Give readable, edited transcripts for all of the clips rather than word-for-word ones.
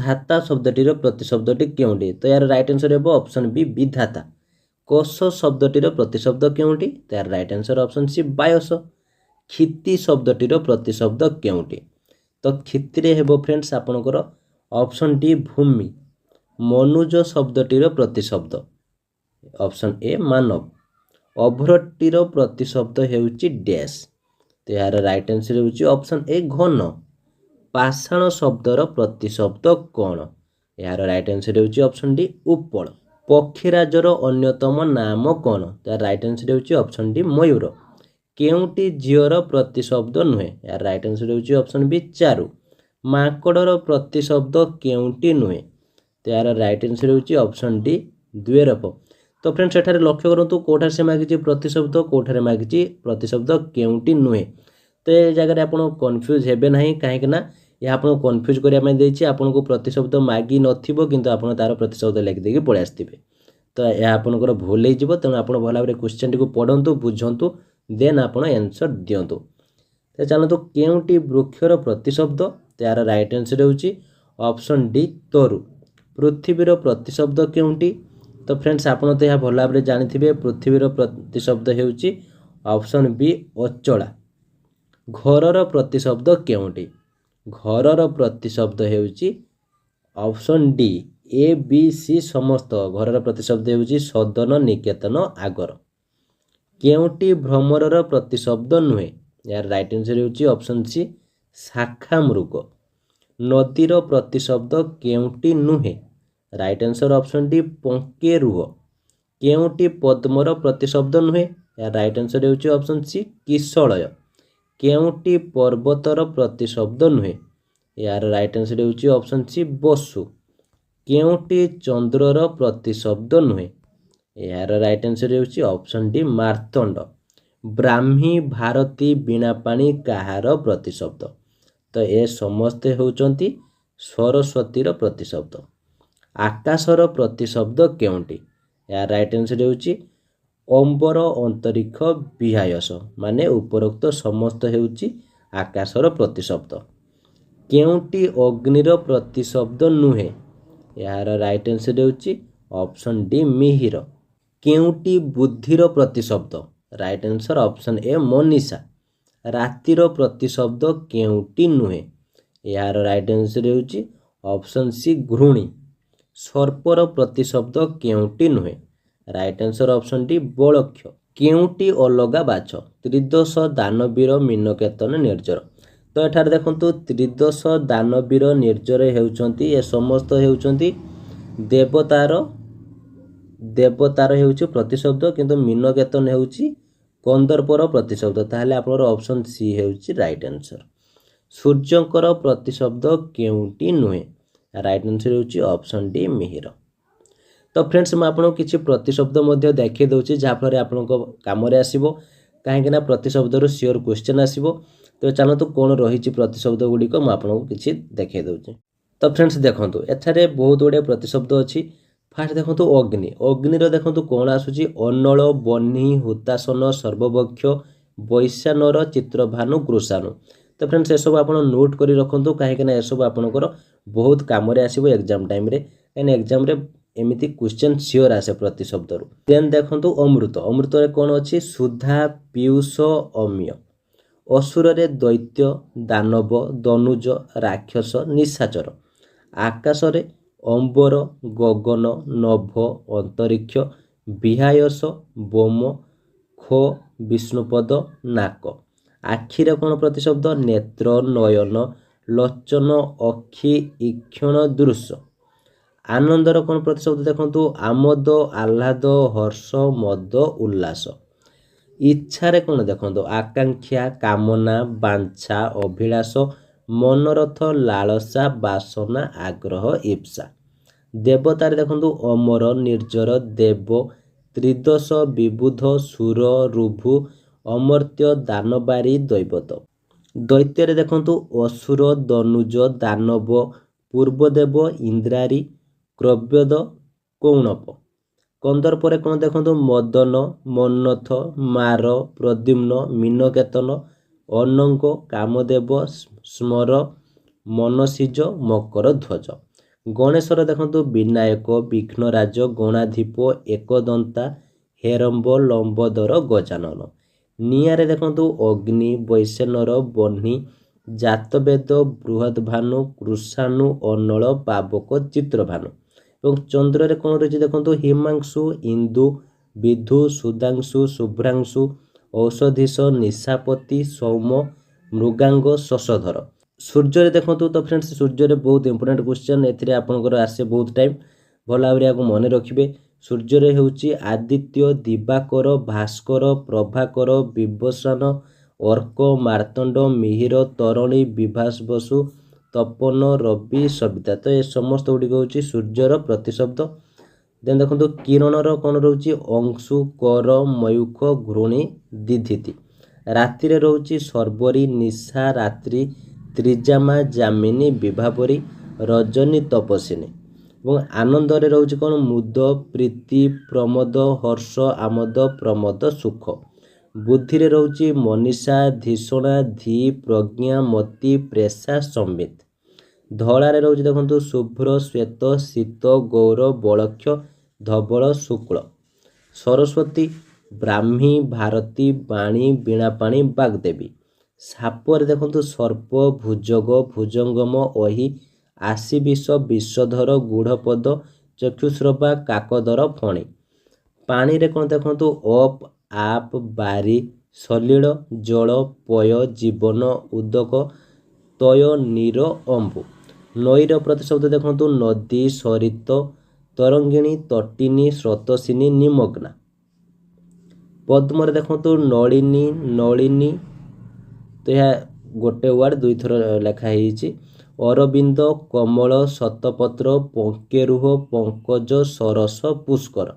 ଧାତା ଶବ୍ଦଟିର ପ୍ରତିଶବ୍ଦଟି କେଉଁଟି? ତ यार राइट आंसर ହେବ ऑप्शन बी विधाता। कोश शब्दटीर प्रतिशब्द केउंटी? तो यार राइट आंसर ऑप्शन सी बायस। क्षिति शब्दटीर प्रतिशब्द केउंटी? तो क्षिति रे हेबो फ्रेंड्स आपनकर ऑप्शन डी भूमि। मनुज शब्दटीर प्रतिशब्द ऑप्शन ए मानव। अभ्रटीर प्रतिशब्द हेउची डैश। तो यार राइट आंसर हेउची ऑप्शन ए घन। पाषाण शब्दर प्रतिशब्द कौन? यार राइट आंसर हेउची ऑप्शन डी उपल। पक्षीराजर अन्यतम नाम कौन? यार राइट आंसर हेउची ऑप्शन डी मयूर। केउंटी झीवर प्रतिशब्द नुहे? यार राइट आंसर हेउची ऑप्शन बी चारु। माकड़र प्रतिशब्द केउंटी नुहे? तो यार राइट आंसर हेउची ऑप्शन डी द्वेरप। तो फ्रेंड्स एठारे लक्ष्य करंतु कोठार से मागिची प्रतिशब्द कोठारे मागिची प्रतिशब्द केउंटी नुहे। तो ये जगह आप कन्फ्यूज हेबे नहीं कहीं ना यह आपको कन्फ्यूज करने देछि। आपको प्रतिशब्द मागी नथिबो किंतु आपण तार प्रतिशब्द लिखिदेकी पळै आस्थिबे। तो यह आपनकर भूल हो तेणु आप भल भाव क्वेश्चन टी पढ़ंतु बुझंतु देन आप आंसर दियंतु। तो चलतु केउंटी वृक्षर प्रतिशब्द? तो यार राइट आंसर होउची ऑप्शन डी तरु। पृथ्वीर प्रतिशब्द केउंटी? तो फ्रेंड्स आपन तो यह भल भाव जानिथिबे पृथ्वीर प्रतिशब्द हेउची ऑप्शन बी अचला। घरर प्रतिशब्द केउंटी? घरर प्रतिशब्द हेउची option D A B C समस्त। घरर प्रतिशब्द हेउची सदन निकेतन आगर। केउंटी भ्रमरर प्रतिशब्द नुहे? यार राइट आंसर हेउची ऑप्शन सी शाखा मृग। नदीर प्रतिशब्द केउंटी नुहे? राइट आंसर ऑप्शन डी पंके रुह। केउंटी पद्मर प्रतिशब्द नुहे? यार राइट आंसर हेउची ऑप्शन सी किशलय। केउंटी पर्वतर प्रतिशब्द नुहे? यार राइट आंसर हेउची ऑप्शन सी बसु। केउंटी चंद्रर प्रतिशब्द नुहे? यार राइट आंसर हेउची ऑप्शन डी मार्तंड। ब्राह्मी भारती बीणापाणी काहार प्रतिशब्द? तो ए समस्ते होउचंती सरस्वतीर प्रतिशब्द। आकाशर प्रतिशब्द केउंटी? यार राइट आंसर हेउची अंबर अंतरिक्ष विहायस माने उपरोक्त समस्त हेउची आकाशर प्रतिशब्द। केउंटी अग्निर प्रतिशब्द नुहे? यार राइट आंसर हेउची ऑप्शन डी मिहिर। केउंटी बुद्धिर प्रतिशब्द? राइट आंसर ऑप्शन ए मनीषा। रातिर प्रतिशब्द केउंटी नुहे? यार राइट आंसर हेउची ऑप्शन सी घृणी। सर्पर प्रतिशब्द केउंटी नुहे? राइट आंसर ऑप्शन डी बलक्ष। केउंटी अलगा बाछ? त्रिदश दानवीर मीनकेतन निर्जर। तो एठार देखंतु त्रिदश दानवीर निर्जर हेउचंती ए समस्त हेउचंती देवतार हेउची प्रतिशब्द किंतु मीनकेतन हेउची कंदर्पर प्रतिशब्द। ताहले आपनर ऑप्शन सी हेउची राइट आंसर। सूर्यंकर प्रतिशब्द केउंटी नुहे? राइट आंसर हेउची ऑप्शन डी मिहिर। तो फ्रेंड्स मैं आपको किसी प्रतिशब्द देखी दूसरी जहाँफल आपण कम आसो कहीं प्रतिशब्द सियोर क्वेश्चन आसो। तो चलतु कौन रही प्रतिशब्द गुड़िक मुझे किसी देखे दूसरी। तो फ्रेंड्स देखूँ एठारे बहुत गुड़े प्रतिशब्द अच्छी। फास्ट देखो अग्नि। अग्निर देखो कौन आसूची अनल बन्ही हुतासन सर्वभक्ष वैशानर चित्रभानु कृषाणु। तो फ्रेंड्स ये सब आप नोट कर रखुद कहीं ये सब आपंकर बहुत कम आसो एग्जाम टाइम कहीं एग्जाम एमती क्वेश्चन सियोर आसे प्रतिशब्द रु। देन देखो अमृत। अमृत कौन अच्छी सुधा पीयूष अम्य। असुर रे दैत्य दानव दनुज राक्षस निशाचर। आकाश रे अंबर गगन नभ अंतरिक्ष विहायस बोम खो विष्णुपद नाक। आखिरे कौन प्रतिशब्द नेत्र नयन लोचन अक्षि ईक्षण दृश्य। आनंदर कौन प्रतिशब्द देखो आमोद आह्लाद हर्ष मद उल्लास। इच्छा रे कौन देखो आकांक्षा कामना बांछा अभिलाष मनोरथ लालसा बासना आग्रह इप्सा। देवतार देखो अमर निर्जर देव त्रिदश विबुध सुर रुभु अमर्त्य दानवारी दैवत। दैत्य देखो असुर दनुज दानव पूर्वदेव इंद्रारी क्रव्यद कौणप। कंदर्पर कौन देखो मदन मन्नथ मार प्रद्युम्न मीनकेतन अनंग कामदेव स्मर मनसिज मकर ध्वज। ଗଣେଶର ଦେଖନ୍ତୁ ବିନାୟକ, ବିଘ୍ନରାଜ, ଗଣାଧୀପ, ଏକଦନ୍ତା, ହେରମ୍ବ, ଲମ୍ବୋଦର, ଗଜାନନ। ନିଆଁରେ ଦେଖନ୍ତୁ ଅଗ୍ନି, ବୈଶ୍ୱେନର, ବହ୍ନି, ଜାତବେଦ, ବୃହଦ୍ଭାନୁ, କୃଷାନୁ, ଅନଳ, ପାବକ, ଚିତ୍ରଭାନୁ। ଏବଂ ଚନ୍ଦ୍ରରେ କ'ଣ ରହିଛି ଦେଖନ୍ତୁ ହିମାଂଶୁ, ଇନ୍ଦୁ, ବିଧୁ, ସୁଧାଂଶୁ, ଶୁଭ୍ରାଂଶୁ, ଔଷଧୀଶ, ନିଶାପତି, ସୌମ, ମୃଗାଙ୍ଗ, ଶଶଧର। ସୂର୍ଯ୍ୟରେ ଦେଖନ୍ତୁ ତ ଫ୍ରେଣ୍ଡସ୍ ସୂର୍ଯ୍ୟରେ ବହୁତ ଇମ୍ପୋର୍ଟାଣ୍ଟ କ୍ୱେଶ୍ଚନ୍, ଏଥିରେ ଆପଣଙ୍କର ଆସେ ବହୁତ ଟାଇମ୍, ଭଲ ଭାବରେ ଏହାକୁ ମନେ ରଖିବେ। ସୂର୍ଯ୍ୟରେ ହେଉଛି ଆଦିତ୍ୟ, ଦିବାକର, ଭାସ୍କର, ପ୍ରଭାକର, ବିବସ୍ୱାନ, ଅର୍କ, ମାର୍ତ୍ତଣ୍ଡ, ମିହିର, ତରଣୀ, ବିଭାସ ବସୁ, ତପନ, ରବି, ସବିତା। ତ ଏ ସମସ୍ତ ଗୁଡ଼ିକ ହେଉଛି ସୂର୍ଯ୍ୟର ପ୍ରତିଶବ୍ଦ। ଦେନ୍ ଦେଖନ୍ତୁ କିରଣର କ'ଣ ରହୁଛି ଅଂଶୁ, କର, ମୟୂଖ, ଘୃଣୀ, ଦିଧିତି। ରାତିରେ ରହୁଛି ସର୍ବରୀ, ନିଶା, ରାତ୍ରି, ତ୍ରିଜାମା, ଯାମିନୀ, ବିଭାବରୀ, ରଜନୀ, ତପସ୍ୱିନୀ। ଏବଂ ଆନନ୍ଦରେ ରହୁଛି କ'ଣ ମୁଦ, ପ୍ରୀତି, ପ୍ରମୋଦ, ହର୍ଷ, ଆମୋଦ, ପ୍ରମୋଦ, ସୁଖ। ବୁଦ୍ଧିରେ ରହୁଛି ମନୀଷା, ଧିଷଣା, ଧୀ, ପ୍ରଜ୍ଞା, ମତି, ପ୍ରେଷା, ସମ୍ବିତ। ଧଳାରେ ରହୁଛି ଦେଖନ୍ତୁ ଶୁଭ୍ର, ଶ୍ଵେତ, ଶୀତ, ଗୌର, ବଳକ୍ଷ, ଧବଳ, ଶୁକ୍ଳ। ସରସ୍ୱତୀ, ବ୍ରାହ୍ମୀ, ଭାରତୀ, ବାଣୀ, ବୀଣାପାଣି, ବାଗ୍ଦେବୀ। ସାପରେ ଦେଖନ୍ତୁ ସର୍ପ, ଭୁଜଗ, ଭୁଜଙ୍ଗମ, ଅହି, ଆଶିବିଷ, ବିଷଧର, ଗୂଢ଼ପଦ, ଚକ୍ଷୁଶ୍ରବା, କାକଦର, ଫଣୀ। ପାଣିରେ କ'ଣ ଦେଖନ୍ତୁ ଅପ୍, ଆପ୍, ବାରି, ସଲିଳ, ଜଳ, ପୟ, ଜୀବନ, ଉଦକ, ତୟ, ନୀର, ଅମ୍ବୁ। ନଈର ପ୍ରତିଶବ୍ଦ ଦେଖନ୍ତୁ ନଦୀ, ସରିତ, ତରଙ୍ଗିଣୀ, ତଟିନୀ, ସ୍ରୋତସ୍ୱିନୀ, ନିମଗ୍ନା। ପଦ୍ମରେ ଦେଖନ୍ତୁ ନଳିନୀ, ନଳିନୀ, ତ ଏହା ଗୋଟେ ୱାର୍ଡ଼ ଦୁଇଥର ଲେଖା ହେଇଛି। ଅରବିନ୍ଦ, କମଳ, ଶତପତ୍ର, ପଙ୍କେରୁହ, ପଙ୍କଜ, ସରସ, ପୁଷ୍କର।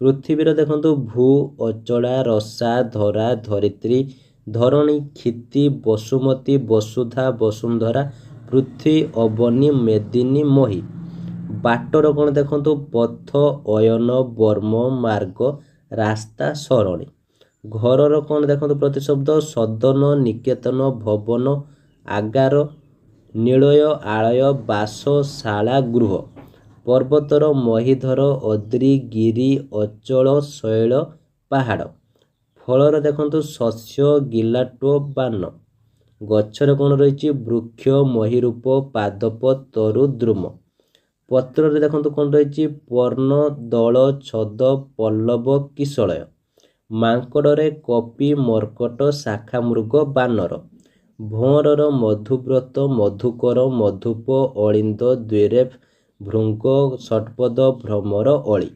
ପୃଥିବୀର ଦେଖନ୍ତୁ ଭୂ, ଅଚଳା, ରସା, ଧରା, ଧରିତ୍ରୀ, ଧରଣୀ, କ୍ଷିତି, ବସୁମତୀ, ବସୁଧା, ବସୁନ୍ଧରା, ପୃଥ୍ୱୀ, ଅବନୀ, ମେଦିନୀ, ମହୀ। ବାଟର କ'ଣ ଦେଖନ୍ତୁ ପଥ, ଅୟନ, ବର୍ମ, ମାର୍ଗ, ରାସ୍ତା, ସରଣୀ। ଘରର କ'ଣ ଦେଖନ୍ତୁ ପ୍ରତିଶବ୍ଦ ସଦନ, ନିକେତନ, ଭବନ, ଆଗାର, ନିଳୟ, ଆଳୟ, ବାସ, ଶାଳା, ଗୃହ। ପର୍ବତର ମହୀଧର, ଅଦ୍ରି, ଗିରି, ଅଚଳ, ଶୈଳ, ପାହାଡ଼। ଫଳର ଦେଖନ୍ତୁ ଶସ୍ୟ, ଗିଲାଟ, ବାନ। ଗଛରେ କ'ଣ ରହିଛି ବୃକ୍ଷ, ମହୀରୂପ, ପାଦପ, ତରୁ, ଦ୍ରୁମ। ପତ୍ରରେ ଦେଖନ୍ତୁ କ'ଣ ରହିଛି ପର୍ଣ୍ଣ, ଦଳ, ଛଦ, ପଲ୍ଲବ, କିଶଳୟ। ମାଙ୍କଡ଼ରେ କପି, ମର୍କଟ, ଶାଖାମୃଗ, ବାନର। ଭଅଁରର ମଧୁବ୍ରତ, ମଧୁକର, ମଧୁପ, ଅଳିନ୍ଦ, ଦ୍ୱିରେଫ, ଭୃଙ୍ଗ, ଷଟ୍ପଦ, ଭ୍ରମର, ଅଳି।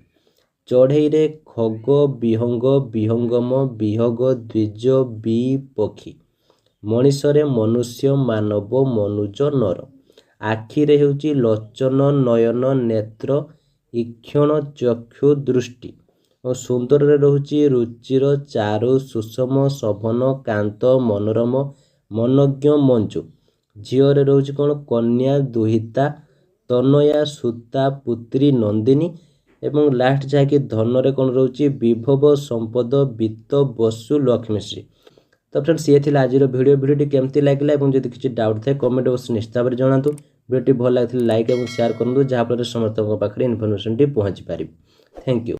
ଚଢ଼େଇରେ ଖଗ, ବିହଙ୍ଗ, ବିହଙ୍ଗମ, ବିହଗ, ଦ୍ୱିଜ, ବି, ପକ୍ଷୀ। ମଣିଷରେ ମନୁଷ୍ୟ, ମାନବ, ମନୁଜ, ନର। ଆଖିରେ ହେଉଛି ଲୋଚନ, ନୟନ, ନେତ୍ର, ଇକ୍ଷଣ, ଚକ୍ଷୁ, ଦୃଷ୍ଟି। ଓ ସୁନ୍ଦରରେ ରହୁଛି ରୁଚିର, ଚାରୁ, ସୁଷମ, ଶୋଭନ, କାନ୍ତ, ମନୋରମ, ମନୋଜ୍ଞ, ମଞ୍ଜୁ। ଝିଅରେ ରହୁଛି କ'ଣ କନ୍ୟା, ଦୁହିତା, ତନୟା, ସୁତା, ପୁତ୍ରୀ, ନନ୍ଦିନୀ। ଏବଂ ଲାଷ୍ଟ ଯାହାକି ଧନରେ କ'ଣ ରହୁଛି ବିଭବ, ସମ୍ପଦ, ବିତ୍ତ, ବସୁ, ଲକ୍ଷ୍ମୀଶ୍ରୀ। ତ ଫ୍ରେଣ୍ଡସ୍ ଇଏ ଥିଲା ଆଜିର ଭିଡ଼ିଓଟି କେମିତି ଲାଗିଲା ଏବଂ ଯଦି କିଛି ଡାଉଟ୍ ଥାଏ କମେଣ୍ଟ ବକ୍ସ ନିଶ୍ଚିତ ଭାବରେ ଜଣାନ୍ତୁ। ଭିଡ଼ିଓଟି ଭଲ ଲାଗିଥିଲେ ଲାଇକ୍ ଏବଂ ସେୟାର କରନ୍ତୁ ଯାହାଫଳରେ ସମସ୍ତଙ୍କ ପାଖରେ ଇନଫର୍ମେସନ୍ଟି ପହଞ୍ଚି ପାରିବ। Thank you.